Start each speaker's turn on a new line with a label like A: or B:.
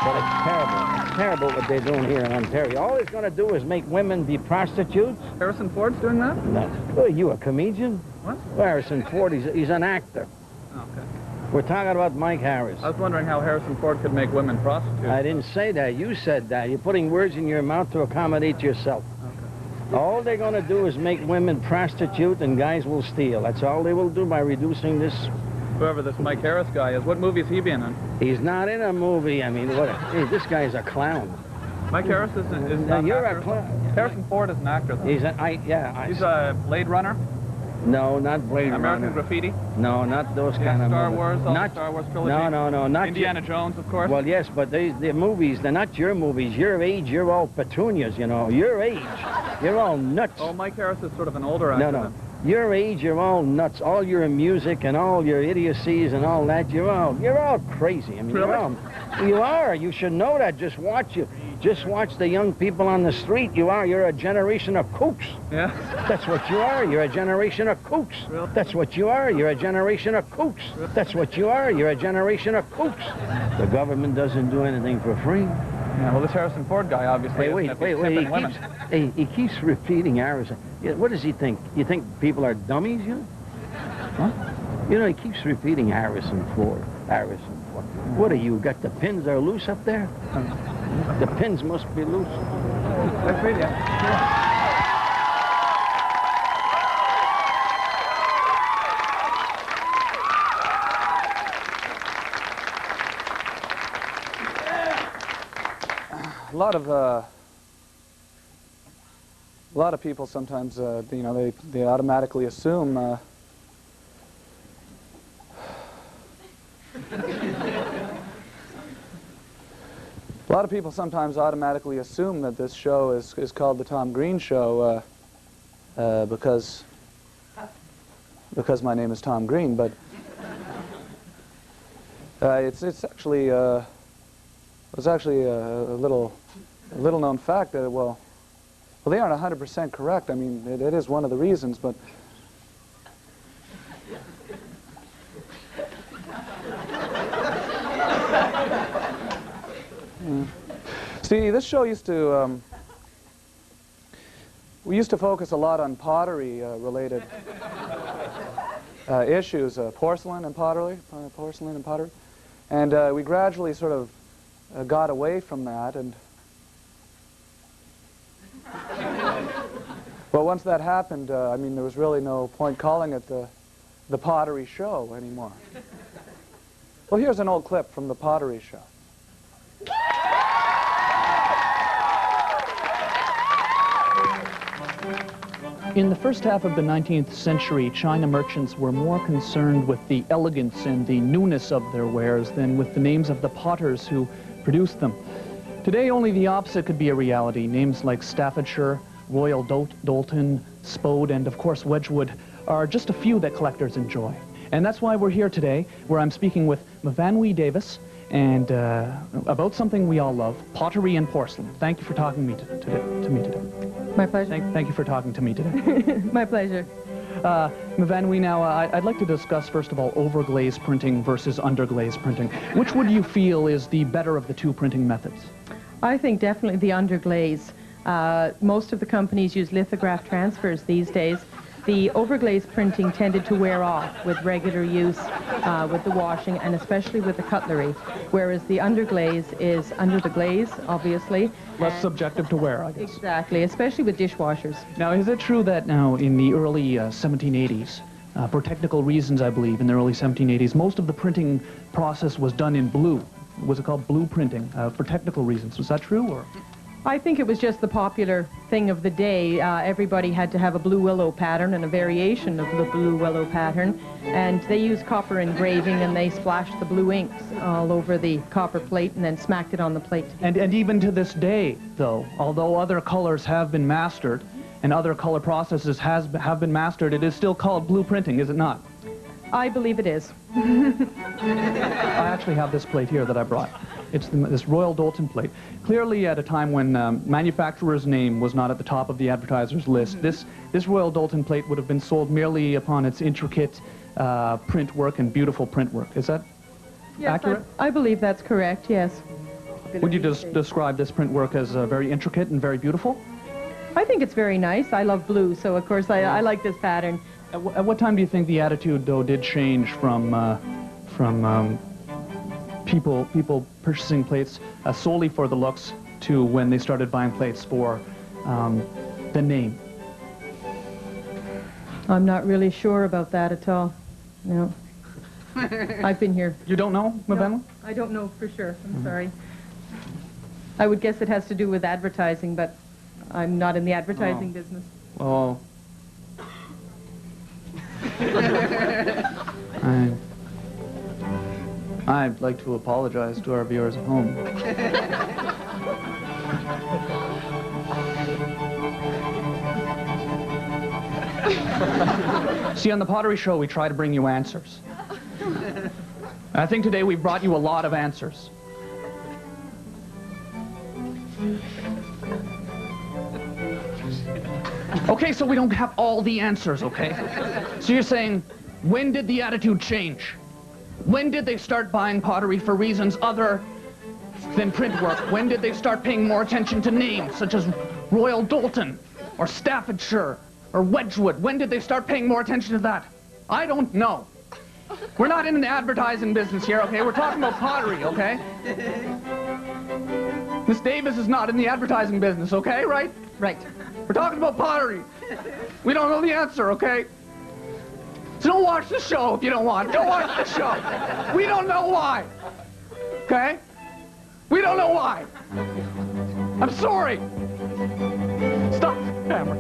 A: But it's terrible. It's terrible what they're doing here in Ontario. All it's going to do is make women be prostitutes.
B: Harrison Ford's doing that?
A: No. Oh, you a comedian?
B: What?
A: Well, Harrison Ford, he's an actor.
B: Okay.
A: We're talking about Mike Harris.
B: I was wondering how Harrison Ford could make women prostitutes.
A: I didn't say that. You said that. You're putting words in your mouth to accommodate yourself. Okay. All they're going to do is make women prostitute and guys will steal. That's all they will do by reducing this.
B: Whoever this Mike Harris guy is, what movie is he being in?
A: He's not in a movie. I mean, hey, this guy's a clown.
B: Mike Harris is not
A: you're
B: an actor.
A: A clown.
B: Harrison Ford is an actor.
A: He's
B: He's a Blade Runner?
A: No, not Blade Runner.
B: American Graffiti?
A: No, not those kind of
B: Star
A: movies.
B: Wars, not Star Wars trilogy?
A: No, not
B: Indiana Jones, of course?
A: Well, yes, but the movies, they're not your movies. Your age, you're all petunias, you know. Your age, you're all nuts.
B: Oh, Mike Harris is sort of an older actor.
A: No. Your age, you're all nuts. All your music and all your idiocies and all that, you're all crazy. I mean,
B: really?
A: You are. You should know that. Just watch the young people on the street. You're a generation of kooks.
B: Yeah?
A: That's what you are. You're a generation of kooks.
B: Really?
A: That's what you are. You're a generation of kooks. Really? That's what you are. You're a generation of kooks. The government doesn't do anything for free.
B: Yeah, well, this Harrison Ford guy, obviously,
A: wait. He keeps repeating Harrison. Yeah, what does he think? You think people are dummies, you know? Huh? You know, he keeps repeating Harrison Ford. Harrison Ford. What are you, got the pins are loose up there? The pins must be loose.
B: Let's read it. A lot of people sometimes, you know, they automatically assume. A lot of people sometimes automatically assume that this show is called the Tom Green Show because my name is Tom Green, but it's actually a little known fact that well they aren't 100% correct. I mean, it is one of the reasons, but see, this show used to we used to focus a lot on pottery related issues, porcelain and pottery, and we gradually sort of got away from that, and well, once that happened, I mean, there was really no point calling it the Pottery Show anymore. Well, here's an old clip from the Pottery Show.
C: In the first half of the 19th century, China merchants were more concerned with the elegance and the newness of their wares than with the names of the potters who produced them. Today, only the opposite could be a reality. Names like Staffordshire, Royal Doulton, Spode, and of course Wedgwood are just a few that collectors enjoy. And that's why we're here today, where I'm speaking with Mavanwi Davis, and about something we all love, pottery and porcelain. Thank you for talking to me today.
D: My pleasure.
C: Thank you for talking to me today.
D: My pleasure.
C: Mavanwi, now I'd like to discuss first of all overglaze printing versus underglaze printing. Which would you feel is the better of the two printing methods?
D: I think definitely the underglaze. Most of the companies use lithograph transfers these days. The overglaze printing tended to wear off with regular use, with the washing, and especially with the cutlery, whereas the underglaze is under the glaze, obviously.
C: Less subjective to wear, I guess.
D: Exactly, especially with dishwashers.
C: Now, is it true that now in the early 1780s, for technical reasons, I believe, in the early 1780s, most of the printing process was done in blue? Was it called blue printing for technical reasons? Was that true, or?
D: I think it was just the popular thing of the day. Everybody had to have a blue willow pattern and a variation of the blue willow pattern, and they used copper engraving, and they splashed the blue inks all over the copper plate and then smacked it on the plate.
C: And even to this day, though, although other colors have been mastered and other color processes have been mastered, it is still called blue printing, is it not?
D: I believe it is.
C: I actually have this plate here that I brought. It's this Royal Doulton plate. Clearly at a time when manufacturer's name was not at the top of the advertiser's list, this Royal Doulton plate would have been sold merely upon its intricate print work and beautiful print work. Is that accurate?
D: I believe that's correct, yes.
C: Would you describe this print work as very intricate and very beautiful?
D: I think it's very nice. I love blue, so of course I like this pattern.
C: At what time do you think the attitude, though, did change from people purchasing plates solely for the looks to when they started buying plates for the name?
D: I'm not really sure about that at all. No. I've been here.
C: You don't know, Mabena?
D: No, I don't know for sure. I'm sorry. I would guess it has to do with advertising, but I'm not in the advertising business.
C: Oh. I'd like to apologize to our viewers at home. See, on the Pottery Show, we try to bring you answers. And I think today we've brought you a lot of answers. Okay, so we don't have all the answers, okay? So you're saying, when did the attitude change? When did they start buying pottery for reasons other than print work? When did they start paying more attention to names, such as Royal Doulton, or Staffordshire, or Wedgwood? When did they start paying more attention to that? I don't know. We're not in the advertising business here, okay? We're talking about pottery, okay? Miss Davis is not in the advertising business, okay, right?
D: Right.
C: We're talking about pottery. We don't know the answer, okay? So don't watch the show if you don't want. Don't watch the show. We don't know why. Okay? We don't know why. I'm sorry. Stop the camera.